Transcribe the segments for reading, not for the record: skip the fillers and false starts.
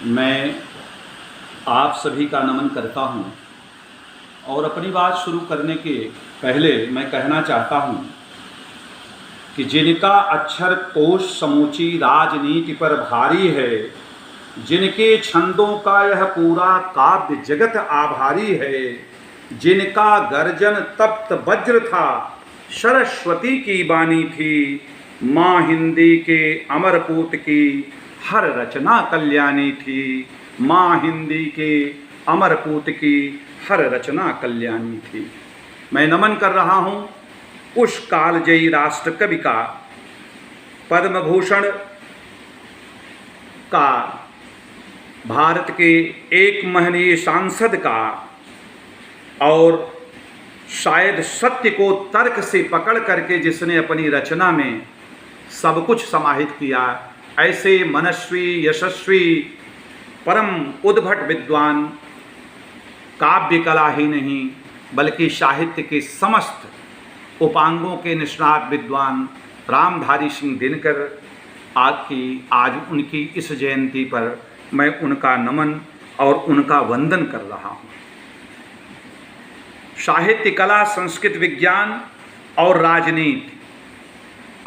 मैं आप सभी का नमन करता हूं और अपनी बात शुरू करने के पहले मैं कहना चाहता हूं कि जिनका अक्षर कोश समूची राजनीति पर भारी है, जिनके छंदों का यह पूरा काव्य जगत आभारी है, जिनका गर्जन तप्त वज्र था सरस्वती की बानी थी, माँ हिंदी के अमरपूत की हर रचना कल्याणी थी, माँ हिंदी के अमरपूत की हर रचना कल्याणी थी। मैं नमन कर रहा हूँ उस कालजयी राष्ट्र कवि का, पद्म भूषण का, भारत के एक महनीय सांसद का, और शायद सत्य को तर्क से पकड़ करके जिसने अपनी रचना में सब कुछ समाहित किया, ऐसे मनस्वी यशस्वी परम उद्भट विद्वान, काव्य कला ही नहीं बल्कि साहित्य के समस्त उपांगों के निष्णात विद्वान रामधारी सिंह दिनकर आज उनकी इस जयंती पर मैं उनका नमन और उनका वंदन कर रहा हूँ। साहित्य, कला, संस्कृत, विज्ञान और राजनीति,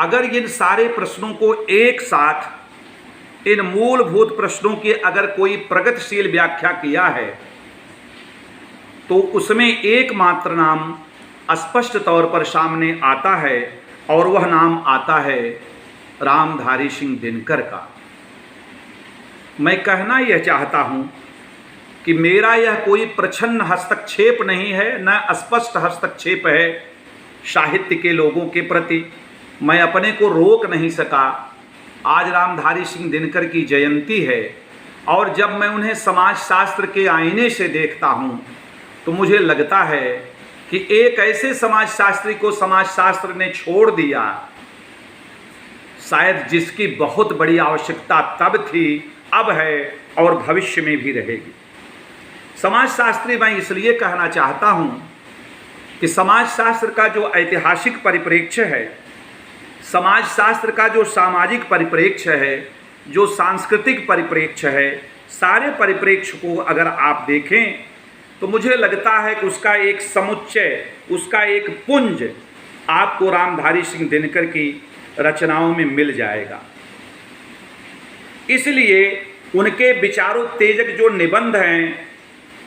अगर इन सारे प्रश्नों को एक साथ, इन मूलभूत प्रश्नों की अगर कोई प्रगतिशील व्याख्या किया है तो उसमें एकमात्र नाम स्पष्ट तौर पर सामने आता है और वह नाम आता है रामधारी सिंह दिनकर का। मैं कहना यह चाहता हूँ कि मेरा यह कोई प्रच्छन्न हस्तक्षेप नहीं है, न स्पष्ट हस्तक्षेप है साहित्य के लोगों के प्रति। मैं अपने को रोक नहीं सका। आज रामधारी सिंह दिनकर की जयंती है और जब मैं उन्हें समाज शास्त्र के आईने से देखता हूँ तो मुझे लगता है कि एक ऐसे समाज शास्त्री को समाज शास्त्र ने छोड़ दिया, शायद जिसकी बहुत बड़ी आवश्यकता तब थी, अब है और भविष्य में भी रहेगी। समाज शास्त्री मैं इसलिए कहना चाहता हूँ कि समाज शास्त्र का जो ऐतिहासिक परिप्रेक्ष्य है, समाज शास्त्र का जो सामाजिक परिप्रेक्ष्य है, जो सांस्कृतिक परिप्रेक्ष्य है, सारे परिप्रेक्ष्य को अगर आप देखें तो मुझे लगता है कि उसका एक समुच्चय, उसका एक पुंज आपको रामधारी सिंह दिनकर की रचनाओं में मिल जाएगा। इसलिए उनके विचारोत्तेजक जो निबंध हैं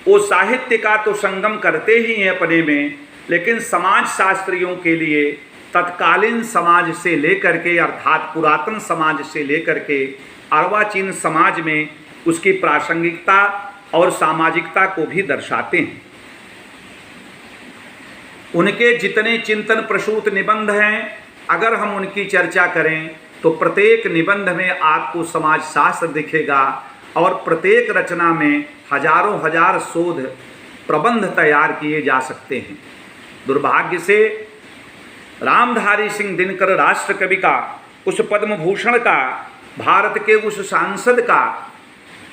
वो साहित्य का तो संगम करते ही हैं अपने में, लेकिन समाज शास्त्रियों के लिए तत्कालीन समाज से लेकर के, अर्थात पुरातन समाज से लेकर के अर्वाचीन समाज में उसकी प्रासंगिकता और सामाजिकता को भी दर्शाते हैं। उनके जितने चिंतन प्रसूत निबंध हैं, अगर हम उनकी चर्चा करें तो प्रत्येक निबंध में आपको समाज शास्त्र दिखेगा और प्रत्येक रचना में हजारों हजार शोध प्रबंध तैयार किए जा सकते हैं। दुर्भाग्य से रामधारी सिंह दिनकर राष्ट्र कवि का, उस पद्म भूषण का, भारत के उस सांसद का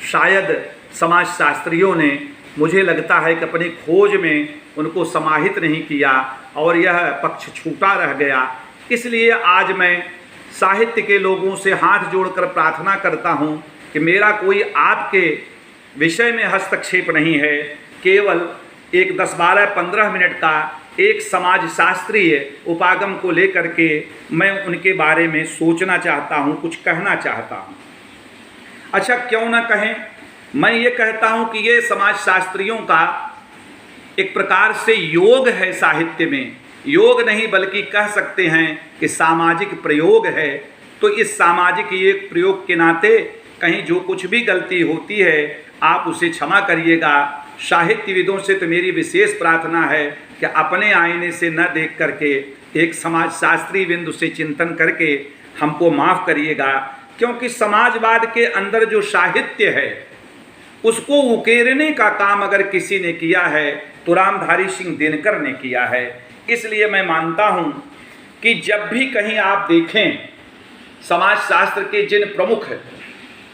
शायद समाज शास्त्रियों ने, मुझे लगता है कि अपनी खोज में उनको समाहित नहीं किया और यह पक्ष छूटा रह गया। इसलिए आज मैं साहित्य के लोगों से हाथ जोड़कर प्रार्थना करता हूँ कि मेरा कोई आपके विषय में हस्तक्षेप नहीं है, केवल एक 10-12-15 मिनट का एक समाज शास्त्रीय उपागम को लेकर के मैं उनके बारे में सोचना चाहता हूँ, कुछ कहना चाहता हूँ। अच्छा, क्यों ना कहें, मैं ये कहता हूँ कि ये समाज शास्त्रियों का एक प्रकार से योग है साहित्य में, योग नहीं बल्कि कह सकते हैं कि सामाजिक प्रयोग है। तो इस सामाजिक ये प्रयोग के नाते कहीं जो कुछ भी गलती होती है आप उसे क्षमा करिएगा। साहित्यविदों से तो मेरी विशेष प्रार्थना है कि अपने आईने से न देख करके एक समाज शास्त्री बिंदु से चिंतन करके हमको माफ़ करिएगा, क्योंकि समाजवाद के अंदर जो साहित्य है उसको उकेरने का काम अगर किसी ने किया है तो रामधारी सिंह दिनकर ने किया है। इसलिए मैं मानता हूँ कि जब भी कहीं आप देखें समाज शास्त्र के जिन प्रमुख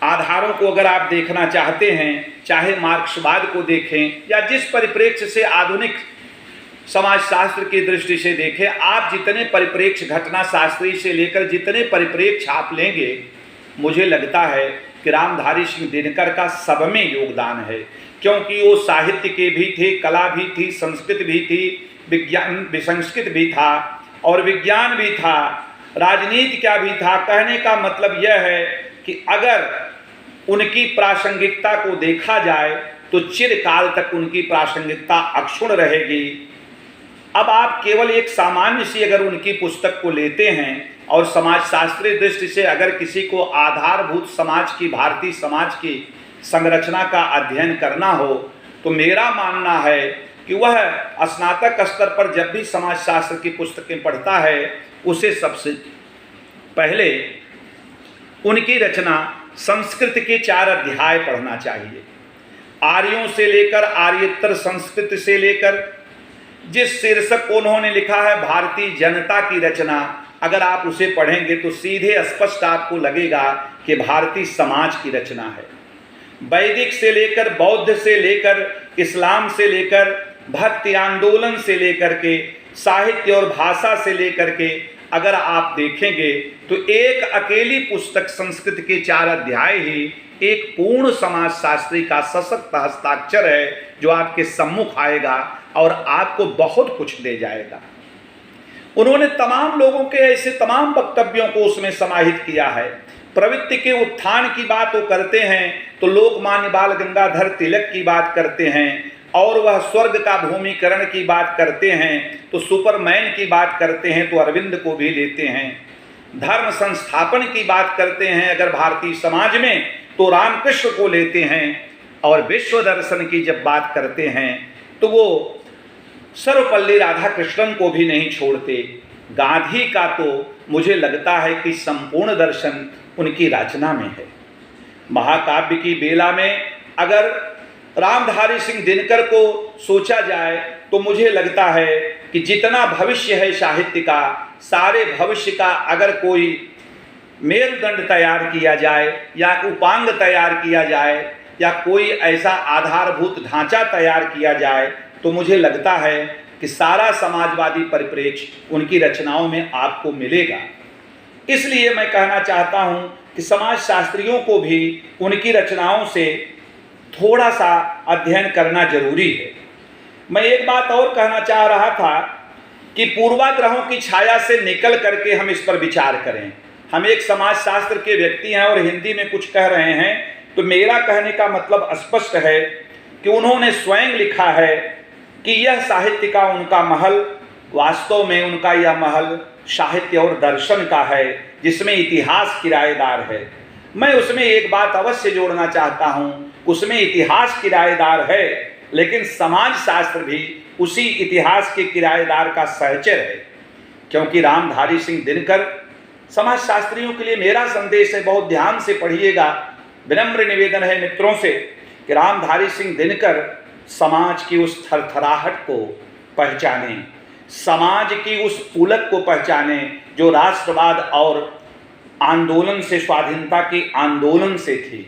आधारों को अगर आप देखना चाहते हैं, चाहे मार्क्सवाद को देखें या जिस परिप्रेक्ष्य से आधुनिक समाज शास्त्र की दृष्टि से देखें, आप जितने परिप्रेक्ष्य घटना शास्त्री से लेकर जितने परिप्रेक्ष्य आप लेंगे, मुझे लगता है कि रामधारी सिंह दिनकर का सब में योगदान है, क्योंकि वो साहित्य के भी थे, कला भी थी, संस्कृत भी थी, विज्ञान संस्कृत भी था और विज्ञान भी था, राजनीति क्या भी था। कहने का मतलब यह है कि अगर उनकी प्रासंगिकता को देखा जाए तो चिरकाल तक उनकी प्रासंगिकता अक्षुण्ण रहेगी। अब आप केवल एक सामान्य सी अगर उनकी पुस्तक को लेते हैं और समाजशास्त्रीय दृष्टि से अगर किसी को आधारभूत समाज की, भारतीय समाज की संरचना का अध्ययन करना हो, तो मेरा मानना है कि वह स्नातक स्तर पर जब भी समाजशास्त्र की पुस्तकें पढ़ता है, उसे सबसे पहले उनकी रचना संस्कृत के 4 अध्याय पढ़ना चाहिए। आर्यों से लेकर आर्येतर संस्कृत से लेकर जिस शीर्षक को उन्होंने लिखा है भारतीय जनता की रचना, अगर आप उसे पढ़ेंगे तो सीधे स्पष्ट आपको लगेगा कि भारतीय समाज की रचना है। वैदिक से लेकर, बौद्ध से लेकर, इस्लाम से लेकर, भक्ति आंदोलन से लेकर के, साहित्य और भाषा से लेकर के अगर आप देखेंगे तो एक अकेली पुस्तक संस्कृत के 4 अध्याय ही एक पूर्ण समाजशास्त्री का सशक्त हस्ताक्षर है, जो आपके सम्मुख आएगा और आपको बहुत कुछ दे जाएगा। उन्होंने तमाम लोगों के ऐसे तमाम वक्तव्यों को उसमें समाहित किया है। प्रवृत्ति के उत्थान की बात वो करते हैं तो लोकमान्य बाल गंगाधर तिलक की बात करते हैं, और वह स्वर्ग का भूमिकरण की बात करते हैं तो सुपरमैन की बात करते हैं तो अरविंद को भी लेते हैं। धर्म संस्थापन की बात करते हैं अगर भारतीय समाज में तो रामकृष्ण को लेते हैं, और विश्व दर्शन की जब बात करते हैं तो वो सर्वपल्ली राधाकृष्णन को भी नहीं छोड़ते। गांधी का तो मुझे लगता है कि संपूर्ण दर्शन उनकी रचना में है। महाकाव्य की बेला में अगर रामधारी सिंह दिनकर को सोचा जाए तो मुझे लगता है कि जितना भविष्य है साहित्य का, सारे भविष्य का अगर कोई मेरुदंड तैयार किया जाए या उपांग तैयार किया जाए या कोई ऐसा आधारभूत ढांचा तैयार किया जाए तो मुझे लगता है कि सारा समाजवादी परिप्रेक्ष्य उनकी रचनाओं में आपको मिलेगा। इसलिए मैं कहना चाहता हूं कि समाजशास्त्रियों को भी उनकी रचनाओं से थोड़ा सा अध्ययन करना जरूरी है। मैं एक बात और कहना चाह रहा था कि पूर्वाग्रहों की छाया से निकल करके हम इस पर विचार करें। हम एक समाजशास्त्र के व्यक्ति हैं और हिंदी में कुछ कह रहे हैं तो मेरा कहने का मतलब स्पष्ट है कि उन्होंने स्वयं लिखा है कि यह साहित्य का उनका महल, वास्तव में उनका यह महल साहित्य और दर्शन का है जिसमें इतिहास किराएदार है। मैं उसमें एक बात अवश्य जोड़ना चाहता हूं, उसमें इतिहास किराएदार है लेकिन समाज शास्त्र भी उसी इतिहास के किराएदार का सहचर है, क्योंकि रामधारी सिंह दिनकर समाजशास्त्रियों के लिए मेरा संदेश है, बहुत ध्यान से पढ़िएगा। विनम्र निवेदन है मित्रों से कि रामधारी सिंह दिनकर समाज की उस थरथराहट को पहचाने, समाज की उस पुलक को पहचाने जो राष्ट्रवाद और आंदोलन से, स्वाधीनता के आंदोलन से थी।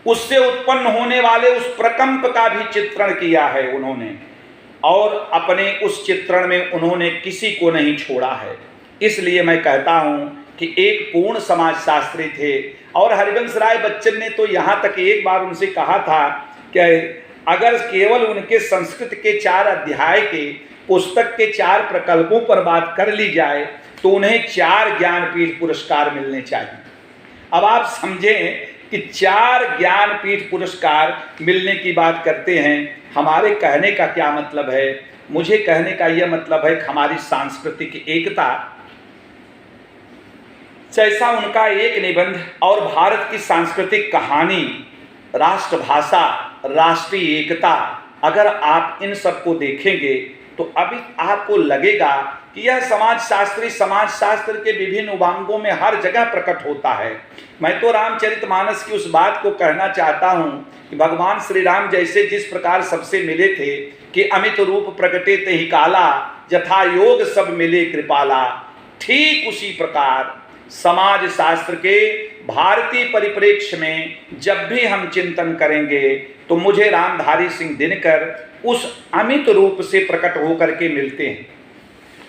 उससे उत्पन्न होने वाले उस प्रकंप का भी चित्रण किया है उन्होंने, और अपने उस चित्रण में उन्होंने किसी को नहीं छोड़ा है। इसलिए मैं कहता हूं कि एक पूर्ण समाजशास्त्री थे। और हरिवंश राय बच्चन ने तो यहाँ तक एक बार उनसे कहा था कि अगर केवल उनके संस्कृत के 4 अध्याय के पुस्तक के 4 प्रकल्पों पर बात कर ली जाए तो उन्हें 4 ज्ञानपीठ पुरस्कार मिलने चाहिए। अब आप समझें कि 4 ज्ञानपीठ पुरस्कार मिलने की बात करते हैं। हमारे कहने का क्या मतलब है? मुझे कहने का यह मतलब है कि हमारी सांस्कृतिक एकता, जैसा उनका एक निबंध और भारत की सांस्कृतिक कहानी, राष्ट्रभाषा, राष्ट्रीय एकता, अगर आप इन सब को देखेंगे तो अभी आपको लगेगा कि यह समाजशास्त्र के विभिन्न उपांगों में हर जगह प्रकट होता है। मैं तो रामचरितमानस की उस बात को कहना चाहता हूँ कि भगवान श्री राम जैसे जिस प्रकार सबसे मिले थे कि अमित रूप प्रकटे ते ही काला, यथा योग सब मिले कृपाला, ठीक उसी प्रकार समाज शास्त्र के भारतीय परिप्रेक्ष्य में जब भी हम चिंतन करेंगे तो मुझे रामधारी सिंह दिनकर उस अमित रूप से प्रकट होकर के मिलते हैं।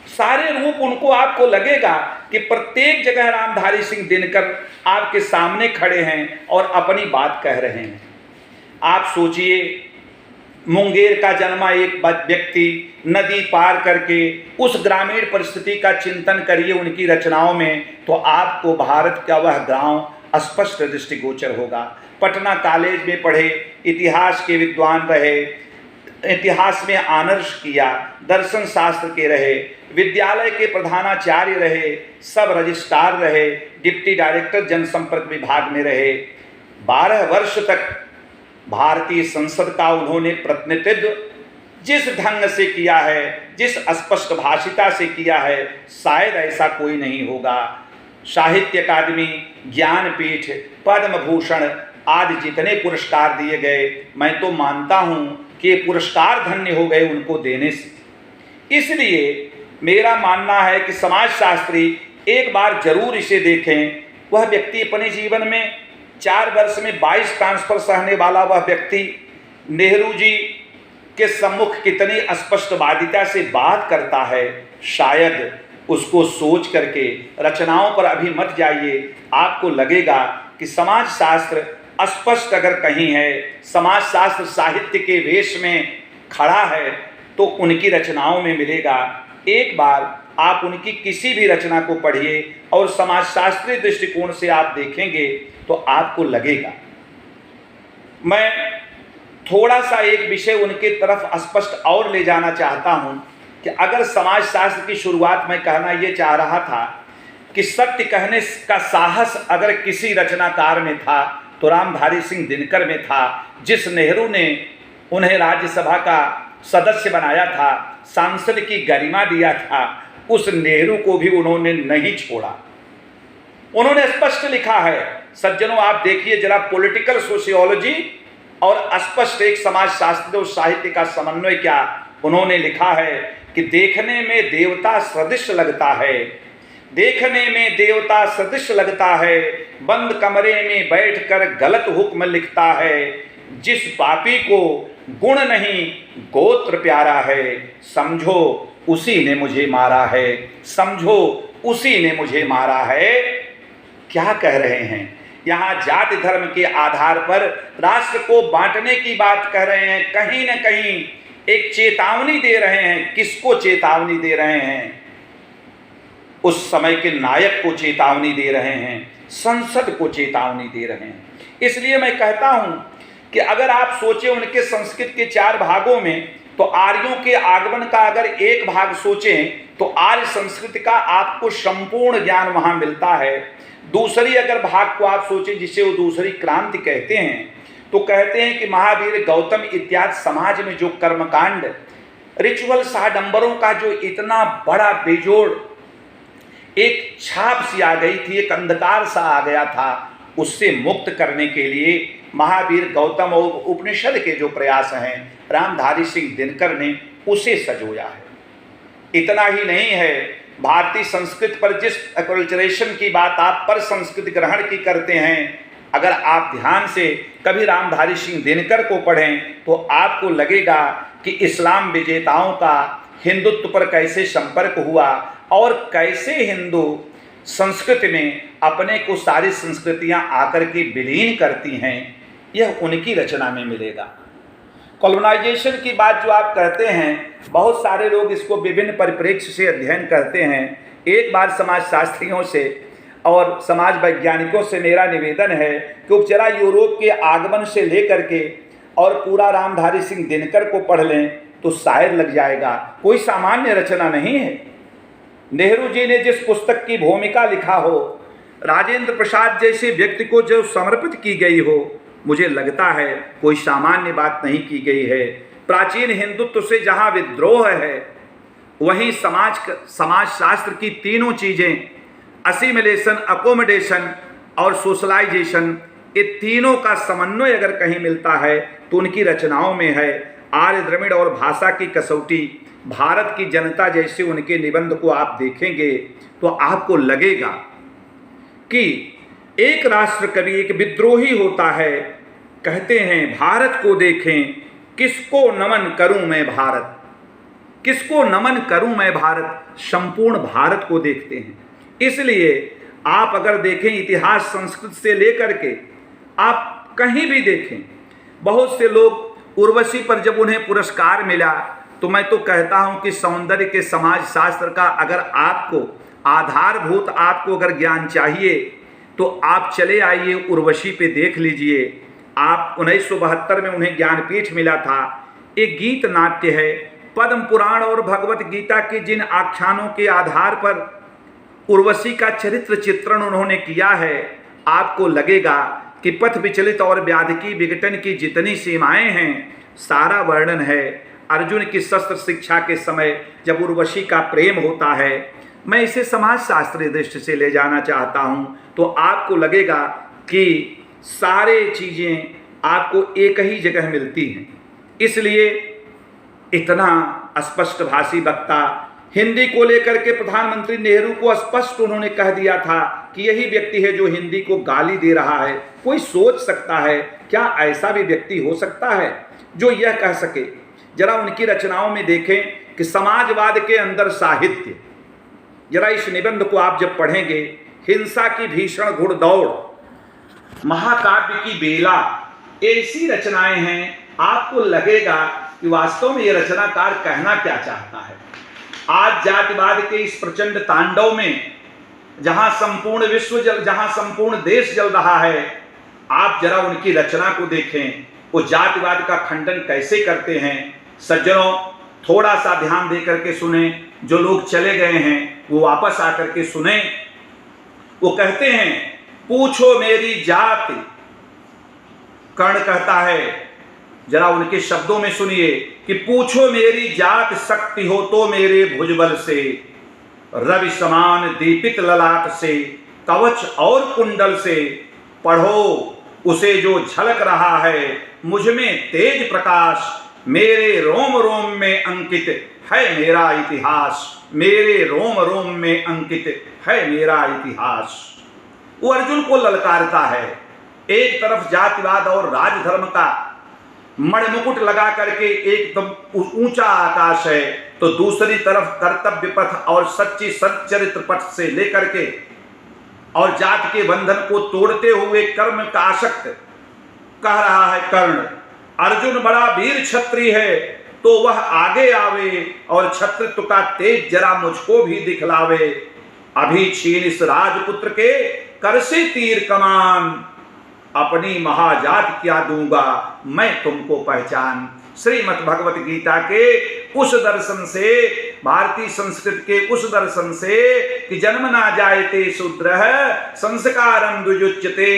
सारे रूप उनको आपको लगेगा कि प्रत्येक जगह रामधारी सिंह दिनकर आपके सामने खड़े हैं और अपनी बात कह रहे हैं। आप सोचिए, मुंगेर का जन्मा एक व्यक्ति नदी पार करके उस ग्रामीण परिस्थिति का चिंतन करिए उनकी रचनाओं में, तो आपको भारत का वह गांव स्पष्ट दृष्टिगोचर होगा। पटना कॉलेज में पढ़े, इतिहास के विद्वान रहे, इतिहास में ऑनर्स किया, दर्शन शास्त्र के रहे, विद्यालय के प्रधानाचार्य रहे, सब रजिस्ट्रार रहे, डिप्टी डायरेक्टर जनसंपर्क विभाग में रहे। 12 वर्ष तक भारतीय संसद का उन्होंने प्रतिनिधित्व जिस ढंग से किया है, जिस स्पष्ट भाषिता से किया है, शायद ऐसा कोई नहीं होगा। साहित्य अकादमी, ज्ञानपीठ, पद्म भूषण आदि जितने पुरस्कार दिए गए, मैं तो मानता हूं कि ये पुरस्कार धन्य हो गए उनको देने से। इसलिए मेरा मानना है कि समाजशास्त्री एक बार जरूर इसे देखें। वह व्यक्ति अपने जीवन में 4 वर्ष में 22 ट्रांसफर सहने वाला वह व्यक्ति नेहरू जी के सम्मुख कितनी स्पष्टवादिता से बात करता है, शायद उसको सोच करके रचनाओं पर अभी मत जाइए। आपको लगेगा कि समाजशास्त्र स्पष्ट अगर कहीं है, समाजशास्त्र साहित्य के वेश में खड़ा है, तो उनकी रचनाओं में मिलेगा। एक बार आप उनकी किसी भी रचना को पढ़िए और समाजशास्त्रीय दृष्टिकोण से आप देखेंगे तो आपको लगेगा। मैं थोड़ा सा एक विषय उनके तरफ स्पष्ट और ले जाना चाहता हूं कि अगर समाजशास्त्र की शुरुआत में कहना ये चाह रहा था कि सत्य कहने का साहस अगर किसी रचनाकार में था तो रामधारी सिंह दिनकर में था। जिस नेहरू ने उन्हें राज्यसभा का सदस्य बनाया था, सांसद की गरिमा दिया था, उस नेहरू को भी उन्होंने नहीं छोड़ा। उन्होंने स्पष्ट लिखा है, सज्जनों आप देखिए जरा, पॉलिटिकल सोशियोलॉजी और स्पष्ट एक समाजशास्त्र और साहित्य का समन्वय क्या उन्होंने लिखा है कि देखने में देवता सदृश लगता है, देखने में देवता सदृश लगता है, बंद कमरे में बैठकर गलत हुक्म लिखता है, जिस पापी को गुण नहीं गोत्र प्यारा है, समझो उसी ने मुझे मारा है, समझो उसी ने मुझे मारा है। क्या कह रहे हैं? यहाँ जाति धर्म के आधार पर राष्ट्र को बांटने की बात कह रहे हैं। कहीं न कहीं एक चेतावनी दे रहे हैं। किसको चेतावनी दे रहे हैं? उस समय के नायक को चेतावनी दे रहे हैं, संसद को चेतावनी दे रहे हैं। इसलिए मैं कहता हूं कि अगर आप सोचें उनके संस्कृत के 4 भागों में, तो आर्यों के आगमन का अगर एक भाग सोचें तो आर्य संस्कृति का आपको संपूर्ण ज्ञान वहां मिलता है। दूसरी अगर भाग को आप सोचें जिसे वो दूसरी क्रांति कहते हैं, तो कहते हैं कि महावीर गौतम इत्यादि समाज में जो कर्मकांड, रिचुअल आडंबरों का जो इतना बड़ा बेजोड़ एक छाप सी आ गई थी, एक अंधकार सा आ गया था, उससे मुक्त करने के लिए महावीर गौतम और उपनिषद के जो प्रयास हैं, रामधारी सिंह दिनकर ने उसे सजोया है। इतना ही नहीं है, भारतीय संस्कृति पर जिस अकल्चरेशन की बात आप पर संस्कृति ग्रहण की करते हैं, अगर आप ध्यान से कभी रामधारी सिंह दिनकर को पढ़ें तो आपको लगेगा कि इस्लाम विजेताओं का हिंदुत्व पर कैसे संपर्क हुआ और कैसे हिंदू संस्कृति में अपने को सारी संस्कृतियां आकर के विलीन करती हैं, यह उनकी रचना में मिलेगा। कॉलोनाइजेशन की बात जो आप कहते हैं, बहुत सारे लोग इसको विभिन्न परिप्रेक्ष्य से अध्ययन करते हैं। एक बार समाजशास्त्रियों से और समाज वैज्ञानिकों से मेरा निवेदन है कि जरा यूरोप के आगमन से लेकर के और पूरा रामधारी सिंह दिनकर को पढ़ लें तो शायद लग जाएगा। कोई सामान्य रचना नहीं है। नेहरू जी ने जिस पुस्तक की भूमिका लिखा हो, राजेंद्र प्रसाद जैसे व्यक्ति को जो समर्पित की गई हो, मुझे लगता है कोई सामान्य बात नहीं की गई है। प्राचीन हिंदुत्व से जहाँ विद्रोह है, वहीं समाजशास्त्र की तीनों चीज़ें, असिमिलेशन, अकोमोडेशन और सोशलाइजेशन, ये तीनों का समन्वय अगर कहीं मिलता है तो उनकी रचनाओं में है। आर्य द्रविड़ और भाषा की कसौटी, भारत की जनता जैसे उनके निबंध को आप देखेंगे तो आपको लगेगा कि एक राष्ट्र कवि, एक विद्रोही होता है, कहते हैं भारत को देखें किसको नमन करूं मैं भारत, किसको नमन करूं मैं भारत, संपूर्ण भारत को देखते हैं। इसलिए आप अगर देखें इतिहास संस्कृत से लेकर के आप कहीं भी देखें, बहुत से लोग उर्वशी पर जब उन्हें पुरस्कार मिला तो मैं तो कहता हूं कि सौंदर्य के समाज शास्त्र का अगर आपको आधारभूत आपको अगर ज्ञान चाहिए तो आप चले आइए उर्वशी पे देख लीजिए। आप 1972 में उन्हें ज्ञानपीठ मिला था। एक गीत नाट्य है, पद्म पुराण और भगवत गीता के जिन आख्यानों के आधार पर उर्वशी का चरित्र चित्रण उन्होंने किया है, आपको लगेगा कि पथ विचलित और व्याध की विघटन की जितनी सीमाएं हैं सारा वर्णन है। अर्जुन की शस्त्र शिक्षा के समय जब उर्वशी का प्रेम होता है, मैं इसे समाज शास्त्रीय दृष्टि से ले जाना चाहता हूं, तो आपको लगेगा कि सारे चीज़ें आपको एक ही जगह मिलती हैं। इसलिए इतना स्पष्ट भाषी वक्ता, हिंदी को लेकर के प्रधानमंत्री नेहरू को स्पष्ट उन्होंने कह दिया था कि यही व्यक्ति है जो हिंदी को गाली दे रहा है। कोई सोच सकता है क्या ऐसा भी व्यक्ति हो सकता है जो यह कह सके? जरा उनकी रचनाओं में देखें कि समाजवाद के अंदर साहित्य, जरा इस निबंध को आप जब पढ़ेंगे, हिंसा की भीषण घुड़दौड़, महाकाव्य की बेला, ऐसी रचनाएं हैं, आपको लगेगा कि वास्तव में ये रचनाकार कहना क्या चाहता है। आज जातिवाद के इस प्रचंड तांडव में जहां संपूर्ण विश्व जहां संपूर्ण देश जल रहा है, आप जरा उनकी रचना को देखें, वो जातिवाद का खंडन कैसे करते हैं। सज्जनों, थोड़ा सा ध्यान दे करके सुने, जो लोग चले गए हैं वो वापस आकर के सुने। वो कहते हैं, पूछो मेरी जाति, कर्ण कहता है, जरा उनके शब्दों में सुनिए कि पूछो मेरी जात, शक्ति हो तो मेरे भुजबल से, रवि समान दीपित ललाट से, कवच और कुंडल से, पढ़ो उसे जो झलक रहा है मुझ में तेज प्रकाश, मेरे रोम रोम में अंकित है मेरा इतिहास, मेरे रोम रोम में अंकित है मेरा इतिहास। वो अर्जुन को ललकारता है। एक तरफ जातिवाद और राजधर्म का मणिमुकुट लगा करके एकदम ऊंचा आकाश है, तो दूसरी तरफ कर्तव्य पथ और सच्ची सच्चरित्र पथ से लेकर के और जात के बंधन को तोड़ते हुए कर्म का आसक्त कह रहा है कर्ण, अर्जुन बड़ा वीर क्षत्रिय है तो वह आगे आवे और क्षत्रित्व का तेज जरा मुझको भी दिखलावे, अभी छीन इस राजपुत्र के कर से तीर कमान, अपनी महाजात क्या दूंगा मैं तुमको पहचान। श्रीमद् भगवत गीता के उस दर्शन से, भारतीय संस्कृत के उस दर्शन से कि जन्म ना जायते शूद्रः संस्कारं द्विजुच्यते,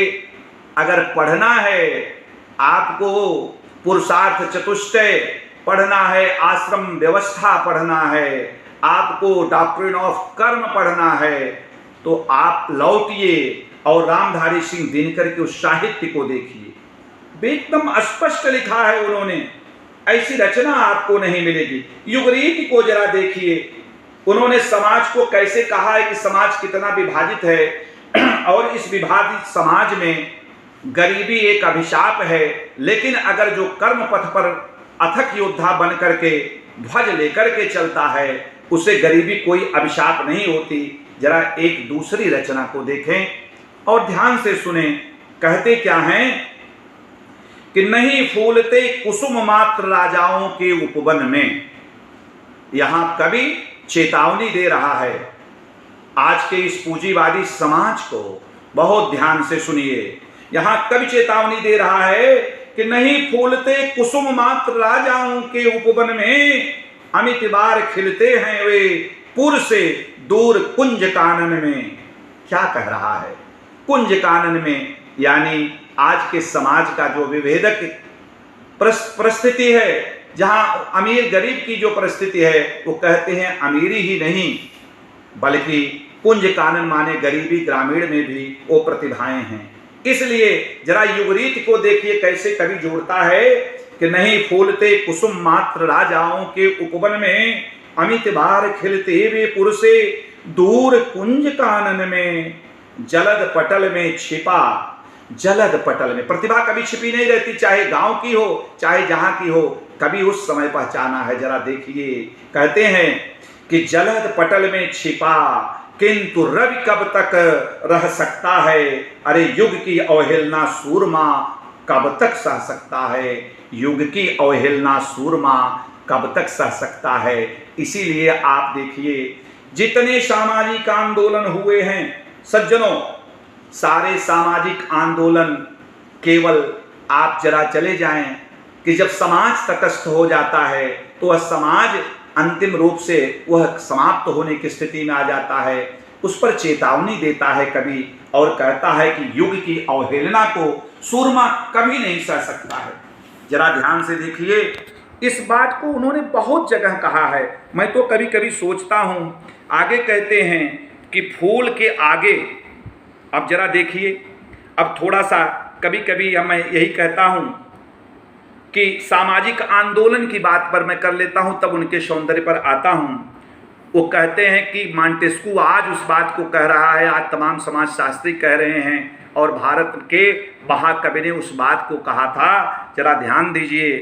अगर पढ़ना है आपको पुरुषार्थ चतुष्टय पढ़ना है, आश्रम व्यवस्था पढ़ना है, आपको डॉक्ट्रिन ऑफ कर्म पढ़ना है, तो आप लौटिए और रामधारी सिंह दिनकर के उस साहित्य को देखिए। एकदम स्पष्ट लिखा है उन्होंने, ऐसी रचना आपको नहीं मिलेगी। युगरीति को जरा देखिए, उन्होंने समाज को कैसे कहा है कि समाज कितना विभाजित है और इस विभाजित समाज में गरीबी एक अभिशाप है, लेकिन अगर जो कर्म पथ पर अथक योद्धा बन करके ध्वज लेकर के चलता है उसे गरीबी कोई अभिशाप नहीं होती। जरा एक दूसरी रचना को देखें और ध्यान से सुने, कहते क्या हैं कि नहीं फूलते कुसुम मात्र राजाओं के उपवन में। यहां कवि चेतावनी दे रहा है आज के इस पूंजीवादी समाज को, बहुत ध्यान से सुनिए। यहां कवि चेतावनी दे रहा है कि नहीं फूलते कुसुम मात्र राजाओं के उपवन में, अमित बार खिलते हैं वे पुर से दूर कुंज कानन में। क्या कह रहा है? कुंज कानन में, यानी आज के समाज का जो विभेदक परिस्थिति है, जहां अमीर गरीब की जो परिस्थिति है, वो कहते हैं अमीरी ही नहीं बल्कि कुंज कानन माने गरीबी, ग्रामीण में भी वो प्रतिभाएं हैं। इसलिए जरा युगरीत को देखिए कैसे कवि जोड़ता है कि नहीं फूलते कुसुम मात्र राजाओं के उपवन में, अमित बार खिलते वे पुर से दूर कुंज कानन में, जलद पटल में छिपा। जलद पटल में प्रतिभा कभी छिपी नहीं रहती, चाहे गांव की हो चाहे जहां की हो, कभी उस समय पहचाना है, जरा देखिए। कहते हैं कि जलद पटल में छिपा किंतु रवि कब तक रह सकता है, अरे युग की अवहेलना सूरमा कब तक सह सकता है, युग की अवहेलना सूरमा कब तक सह सकता है। इसीलिए आप देखिए जितने सामाजिक आंदोलन हुए हैं सज्जनों, सारे सामाजिक आंदोलन केवल आप जरा चले जाएं कि जब समाज तटस्थ हो जाता है तो वह समाज अंतिम रूप से वह समाप्त होने की स्थिति में आ जाता है, उस पर चेतावनी देता है कवि और कहता है कि युग की अवहेलना को सूरमा कभी नहीं सह सकता है। जरा ध्यान से देखिए, इस बात को उन्होंने बहुत जगह कहा है। मैं तो कभी कभी सोचता हूँ, आगे कहते हैं कि फूल के आगे, अब जरा देखिए, अब थोड़ा सा कभी कभी मैं यही कहता हूँ कि सामाजिक आंदोलन की बात पर मैं कर लेता हूँ, तब उनके सौंदर्य पर आता हूँ। वो कहते हैं कि मांटेस्क्यू आज उस बात को कह रहा है, आज तमाम समाजशास्त्री कह रहे हैं और भारत के महाकवि ने उस बात को कहा था, जरा ध्यान दीजिए।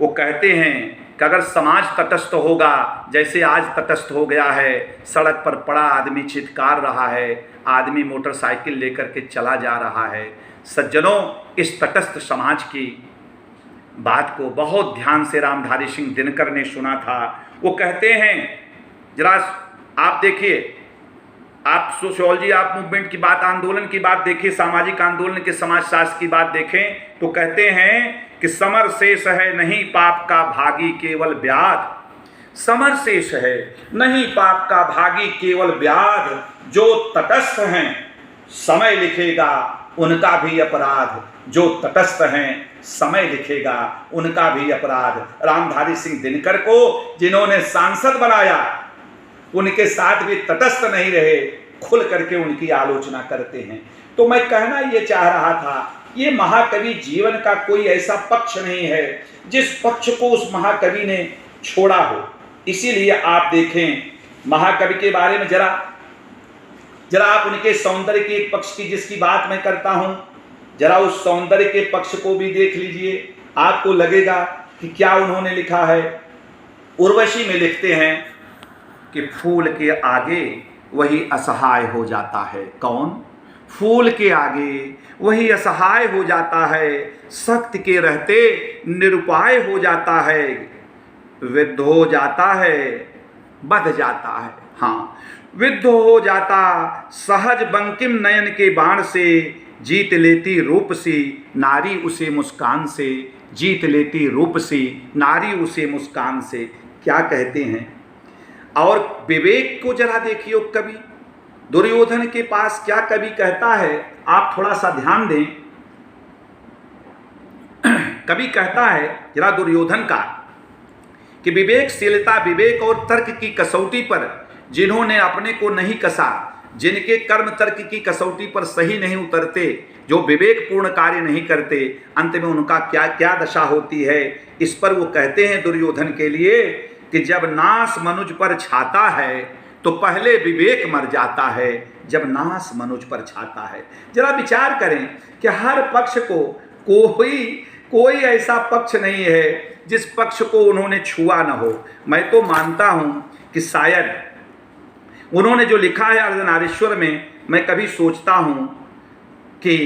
वो कहते हैं कि अगर समाज तटस्थ होगा जैसे आज तटस्थ हो गया है, सड़क पर पड़ा आदमी चित्कार रहा है, आदमी मोटरसाइकिल लेकर के चला जा रहा है। सज्जनों, इस तटस्थ समाज की बात को बहुत ध्यान से रामधारी सिंह दिनकर ने सुना था। वो कहते हैं, जरा आप देखिए, आप सोशियोलॉजी, आप मूवमेंट की बात, आंदोलन की बात देखिए, सामाजिक आंदोलन के समाजशास्त्र की बात देखें तो कहते हैं कि समर शेष है नहीं पाप का भागी केवल व्याध, समर शेष है नहीं पाप का भागी केवल व्याध, जो तटस्थ हैं समय लिखेगा उनका भी अपराध, जो तटस्थ हैं समय लिखेगा उनका भी अपराध। रामधारी सिंह दिनकर को जिन्होंने सांसद बनाया उनके साथ भी तटस्थ नहीं रहे, खुल करके उनकी आलोचना करते हैं। तो मैं कहना ये चाह रहा था, ये महाकवि जीवन का कोई ऐसा पक्ष नहीं है जिस पक्ष को उस महाकवि ने छोड़ा हो। इसीलिए आप देखें महाकवि के बारे में जरा आप उनके सौंदर्य के एक पक्ष की जिसकी बात मैं करता हूं, जरा उस सौंदर्य के पक्ष को भी देख लीजिए, आपको लगेगा कि क्या उन्होंने लिखा है। उर्वशी में लिखते हैं कि फूल के आगे वही असहाय हो जाता है। कौन? फूल के आगे वही असहाय हो जाता है, सत्य के रहते निरुपाय हो जाता है, विद्ध हो जाता है, बध जाता है। हाँ, विद्ध हो जाता सहज बंकिम नयन के बाण से, जीत लेती रूप सी नारी उसे मुस्कान से, जीत लेती रूप सी नारी उसे मुस्कान से। क्या कहते हैं। और विवेक को जरा देखिए, कवि दुर्योधन के पास क्या कवि कहता है, आप थोड़ा सा ध्यान दें। कवि कहता है जरा दुर्योधन का कि विवेकशीलता, विवेक और तर्क की कसौटी पर जिन्होंने अपने को नहीं कसा, जिनके कर्म तर्क की कसौटी पर सही नहीं उतरते, जो विवेकपूर्ण कार्य नहीं करते, अंत में उनका क्या क्या दशा होती है। इस पर वो कहते हैं दुर्योधन के लिए कि जब नाश मनुज पर छाता है तो पहले विवेक मर जाता है, जब नाश मनुज पर छाता है। जरा विचार करें कि हर पक्ष को कोई ऐसा पक्ष नहीं है जिस पक्ष को उन्होंने छुआ न हो। मैं तो मानता हूं कि शायद उन्होंने जो लिखा है अर्धनारीश्वर में, मैं कभी सोचता हूं कि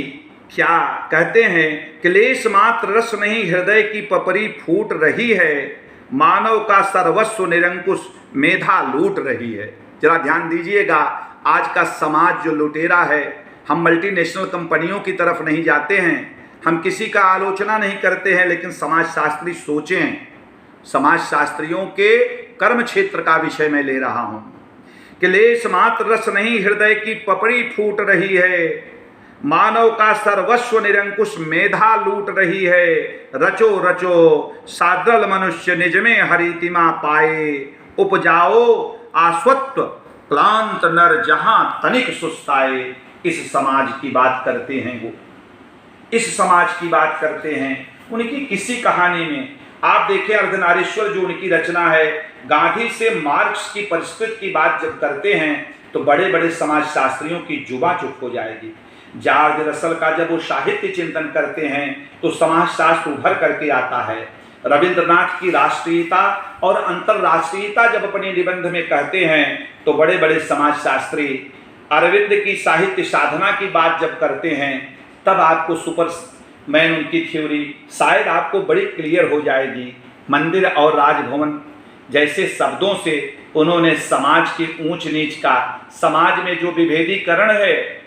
क्या कहते हैं, क्लेश मात्र रस नहीं हृदय की पपरी फूट रही है, मानव का सर्वस्व निरंकुश मेधा लूट रही है। जरा ध्यान दीजिएगा, आज का समाज जो लुटेरा है, हम मल्टीनेशनल कंपनियों की तरफ नहीं जाते हैं, हम किसी का आलोचना नहीं करते हैं, लेकिन समाजशास्त्री सोचें, समाजशास्त्रियों के कर्म क्षेत्र का विषय मैं ले रहा हूं। क्लेश मात्र रस नहीं हृदय की पपड़ी फूट रही है, मानव का सर्वस्व निरंकुश मेधा लूट रही है, रचो रचो सादल मनुष्य निज में हरितिमा पाए, उपजाओ आश्वत्व क्लांत नर जहां तनिक सुस्ताए। इस समाज की बात करते हैं वो, इस समाज की बात करते हैं। उनकी किसी कहानी में आप देखें, अर्धनारीश्वर जो उनकी रचना है, गांधी से मार्क्स की परिस्थिति की बात जब करते हैं तो बड़े बड़े समाजशास्त्रियों की जुबां चुप हो जाएगी। जॉर्ज रसल का जब वो साहित्य चिंतन करते हैं तो समाजशास्त्र उभर करके आता है। रविंद्रनाथ की राष्ट्रीयता और अंतरराष्ट्रीयता जब अपने निबंध में कहते हैं तो बड़े बड़े समाजशास्त्री अरविंद की साहित्य साधना की बात जब करते हैं तब आपको सुपरमैन उनकी थ्योरी शायद आपको बड़ी क्लियर हो जाएगी। मंदिर और राजभवन जैसे शब्दों से उन्होंने समाज की ऊंच नीच का, समाज में जो विभेदीकरण है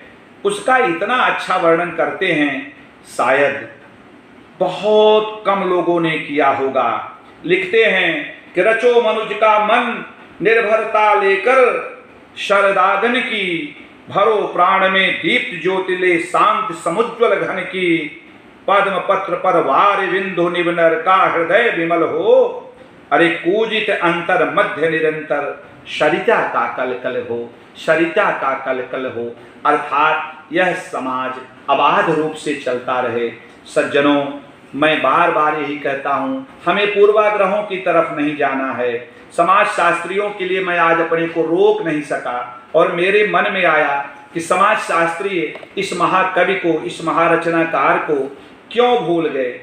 उसका इतना अच्छा वर्णन करते हैं, शायद बहुत कम लोगों ने किया होगा। लिखते हैं कि रचो मनुज का मन निर्भरता लेकर, शरदागन की भरो प्राण में दीप्त ज्योतिले शांत समुज्वल घन की, पद्म पत्र पर वार बिंदु निवनर का हृदय विमल हो, अरे कूजित अंतर मध्य निरंतर सरिता का कलकल हो, सरिता का कलकल हो। अर्थात यह समाज अबाध रूप से चलता रहे। सज्जनों, मैं बार बार यही कहता हूँ, हमें पूर्वाग्रहों की तरफ नहीं जाना है। समाज शास्त्रियों के लिए मैं आज अपने को रोक नहीं सका और मेरे मन में आया कि समाज शास्त्री इस महाकवि को, इस महारचनाकार को क्यों भूल गए,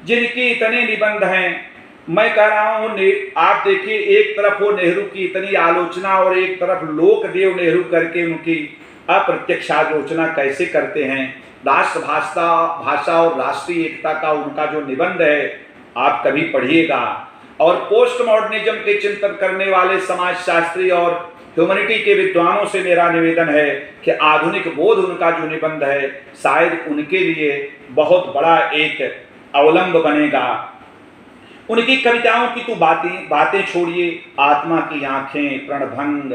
जिनके इतने निबंध हैं। मैं कह रहा हूँ, आप देखिए, एक तरफ वो नेहरू की इतनी आलोचना और एक तरफ लोकदेव नेहरू करके उनकी अप्रत्यक्ष आलोचना कैसे करते हैं। भाषा और राष्ट्रीय एकता का उनका जो निबंध है आप कभी पढ़िएगा। और पोस्ट मॉडर्निज्म के चिंतन करने वाले समाजशास्त्री और ह्यूमैनिटी के विद्वानों से मेरा निवेदन है कि आधुनिक बोध उनका जो निबंध है शायद उनके लिए बहुत बड़ा एक अवलंब बनेगा। उनकी कविताओं की तो बातें छोड़िए, आत्मा की आंखें, प्रणभंग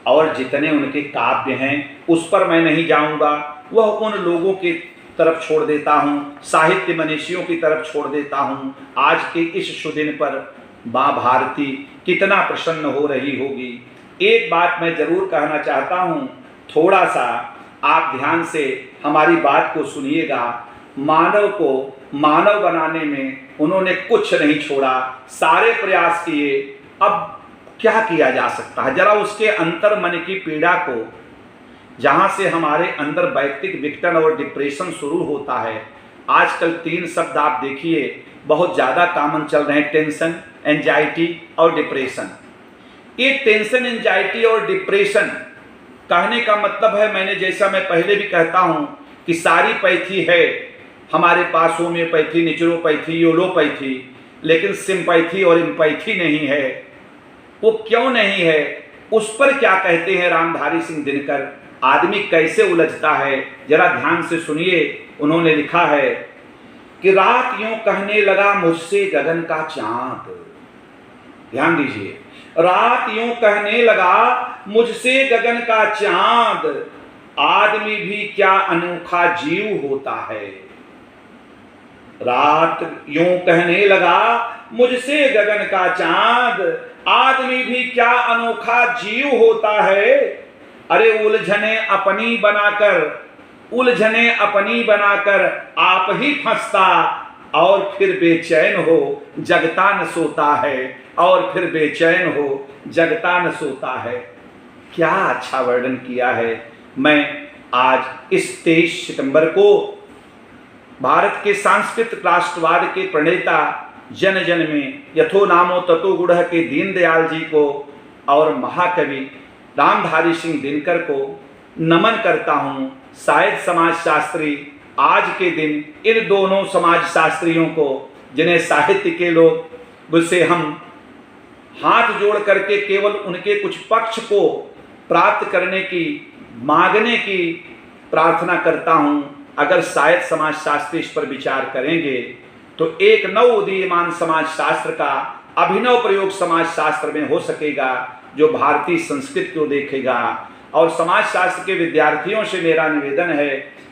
और जितने उनके काव्य हैं उस पर मैं नहीं जाऊंगा। वह उन लोगों की तरफ छोड़ देता हूँ, साहित्य मनीषियों की तरफ छोड़ देता हूँ। आज के इस शुभ दिन पर माँ भारती कितना प्रसन्न हो रही होगी। एक बात मैं जरूर कहना चाहता हूँ, थोड़ा सा आप ध्यान से हमारी बात को सुनिएगा। मानव को मानव बनाने में उन्होंने कुछ नहीं छोड़ा, सारे प्रयास किए। अब क्या किया जा सकता है, जरा उसके अंतर मन की पीड़ा को, जहां से हमारे अंदर वैयक्तिक विघटन और डिप्रेशन शुरू होता है। आजकल 3 शब्द आप देखिए बहुत ज़्यादा कॉमन चल रहे हैं, टेंशन, एंजाइटी और डिप्रेशन। ये टेंशन, एंजाइटी और डिप्रेशन कहने का मतलब है, मैंने जैसा मैं पहले भी कहता हूं कि सारी पैथी है हमारे पास, होम्योपैथी, नेचुरोपैथी, योलोपैथी, लेकिन सिंपैथी और इम्पैथी नहीं है। वो क्यों नहीं है, उस पर क्या कहते हैं रामधारी सिंह दिनकर, आदमी कैसे उलझता है, जरा ध्यान से सुनिए। उन्होंने लिखा है कि रात यूं कहने लगा मुझसे गगन का चांद, ध्यान दीजिए, रात यूं कहने लगा मुझसे गगन का चांद, आदमी भी क्या अनोखा जीव होता है। रात यूं कहने लगा मुझसे गगन का चांद, आदमी भी क्या अनोखा जीव होता है। अरे उलझने अपनी बनाकर आप ही फंसता, और फिर बेचैन हो जगता न सोता है, और फिर बेचैन हो जगता न सोता है। क्या अच्छा वर्णन किया है। मैं आज इस 23 सितंबर को भारत के सांस्कृतिक राष्ट्रवाद के प्रणेता, जन जन में यथो नामो ततो गुणः के दीनदयाल जी को और महाकवि रामधारी सिंह दिनकर को नमन करता हूँ। शायद समाजशास्त्री आज के दिन इन दोनों समाजशास्त्रियों को, जिन्हें साहित्य के लोग, उससे हम हाथ जोड़ करके केवल उनके कुछ पक्ष को प्राप्त करने की, मांगने की प्रार्थना करता हूँ। अगर शायद समाजशास्त्री इस पर विचार करेंगे तो एक नव उदीयमान समाजशास्त्र का अभिनव प्रयोग समाजशास्त्र में हो सकेगा, जो भारतीय संस्कृति को देखेगा। और समाजशास्त्र के विद्यार्थियों से मेरा निवेदन है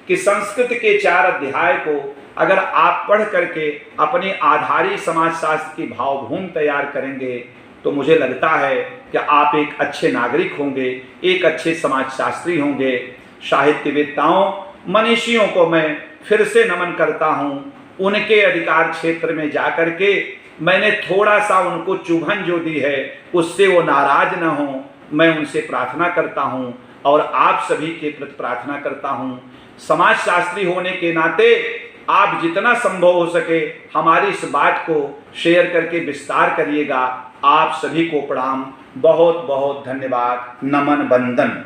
कि संस्कृत के 4 अध्याय को अगर आप पढ़ करके अपनी आधारी समाजशास्त्र की भावभूमि तैयार करेंगे तो मुझे लगता है कि आप एक अच्छे नागरिक होंगे, एक अच्छे समाजशास्त्री होंगे। साहित्यवेत्ताओं, मनीषियों को मैं फिर से नमन करता हूँ। उनके अधिकार क्षेत्र में जाकर के मैंने थोड़ा सा उनको चुभन जो दी है उससे वो नाराज न हो, मैं उनसे प्रार्थना करता हूँ और आप सभी के प्रति प्रार्थना करता हूँ। समाजशास्त्री होने के नाते आप जितना संभव हो सके हमारी इस बात को शेयर करके विस्तार करिएगा। आप सभी को प्रणाम, बहुत बहुत धन्यवाद, नमन, वंदन।